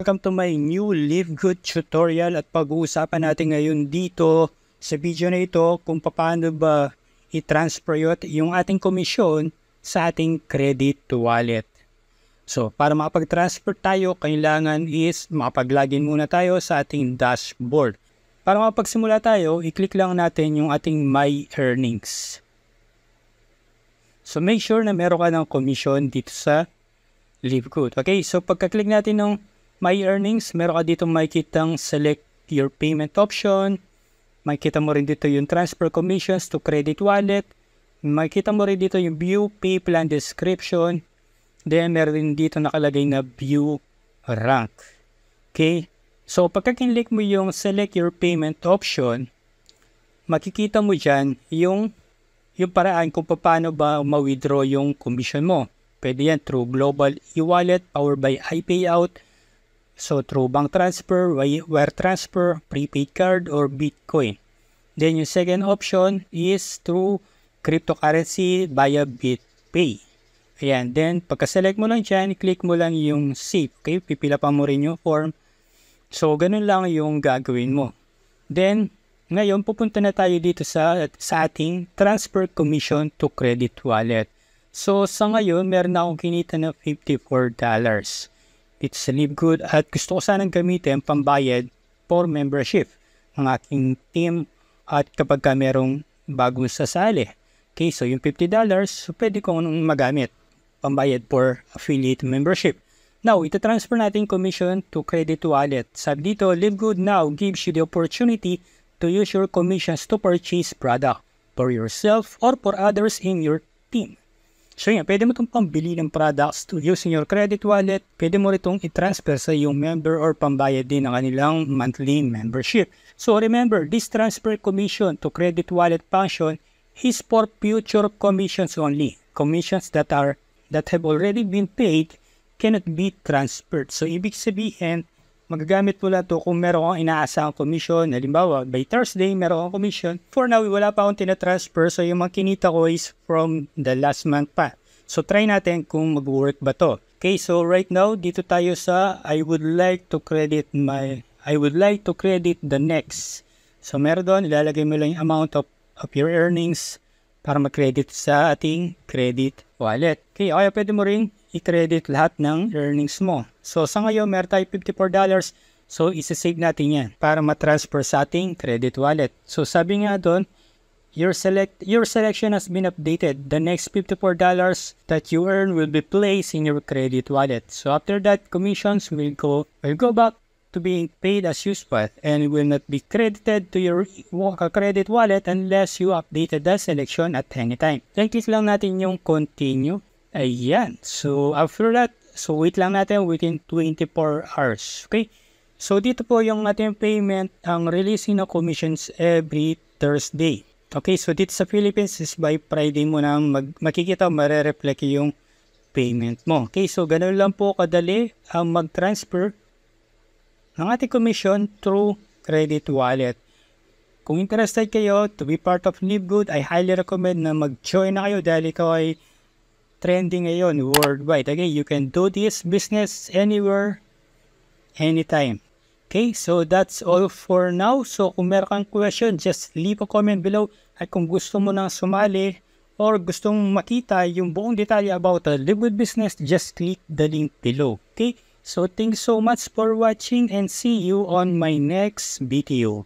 Welcome to my new Live Good tutorial at pag-uusapan natin ngayon dito sa video na ito kung paano ba i-transfer yung ating komisyon sa ating credit wallet. So, para makapag-transfer tayo, kailangan is makapag-login muna tayo sa ating dashboard. Para makapagsimula tayo, i-click lang natin yung ating My Earnings. So, make sure na meron ka ng komisyon dito sa Live Good. Okay, so pagka-click natin ng My Earnings, meron ka dito makikitang select your payment option. Makikita mo rin dito yung transfer commissions to credit wallet. Makikita mo rin dito yung view pay plan description. Then meron rin dito nakalagay na view rank. Okay, so pagka-click mo yung select your payment option, makikita mo dyan yung paraan kung paano ba ma-withdraw yung commission mo. Pwede yan through global e-wallet powered by iPayout. So, through bank transfer, wire transfer, prepaid card, or Bitcoin. Then, yung second option is through cryptocurrency via BitPay. Ayan. Then, pagka-select mo lang dyan, click mo lang yung save. Okay? Pipila pa mo rin yung form. So, ganun lang yung gagawin mo. Then, ngayon, pupunta na tayo dito sa ating transfer commission to credit wallet. So, sa ngayon, meron na akong kinita na $54. It's a Live Good at gusto ko sanang gamitin pambayad for membership ng aking team at kapag ka merong bagong sasali. Okay, so yung $50, so pwede kong magamit pambayad for affiliate membership. Now, ito-transfer natin commission to credit wallet. Sabi dito, Live Good now gives you the opportunity to use your commissions to purchase product for yourself or for others in your team. So yan, pwede mo itong pambili ng products to use in your credit wallet. Pwede mo itong i-transfer sa yung member or pambayad din ng kanilang monthly membership. So remember, this transfer commission to credit wallet function is for future commissions only. Commissions that have already been paid cannot be transferred. So ibig sabihin, magagamit mo lang ito kung meron kang inaasahang commission. Halimbawa, by Thursday, meron kang commission. For now, wala pa akong tinatransfer. So, yung mga kinita ko is from the last month pa. So, try natin kung mag-work ba to. Okay, so right now, dito tayo sa I would like to credit the next. So, meron doon, ilalagay mo lang yung amount of your earnings para mag-credit sa ating credit wallet. Okay, kaya pwede mo rin i-credit lahat ng earnings mo. So, sa ngayon, meron tayo $54. So, isa-save natin yan para ma-transfer sa ating credit wallet. So, sabi nga doon, your selection has been updated. The next $54 that you earn will be placed in your credit wallet. So, after that, commissions will go back to being paid as usual and will not be credited to your credit wallet unless you updated the selection at any time. Then, click lang natin yung continue. Ayan. So, after that, so wait lang natin within 24 hours. Okay? So, dito po yung ating payment, ang releasing ng commissions every Thursday. Okay? So, dito sa Philippines is by Friday mo na makikita, marereflect yung payment mo. Okay? So, ganun lang po kadali ang mag-transfer ng ating commission through credit wallet. Kung interested kayo to be part of Live Good, I highly recommend na mag-join na kayo dahil ikaw ay trending ngayon worldwide. Okay, you can do this business anywhere, anytime. Okay, so that's all for now. So kung meron kang question, just leave a comment below. At kung gusto mo nang sumali or gustong makita yung buong detalye about the Live Good business, just click the link below. Okay, so thanks so much for watching and see you on my next video.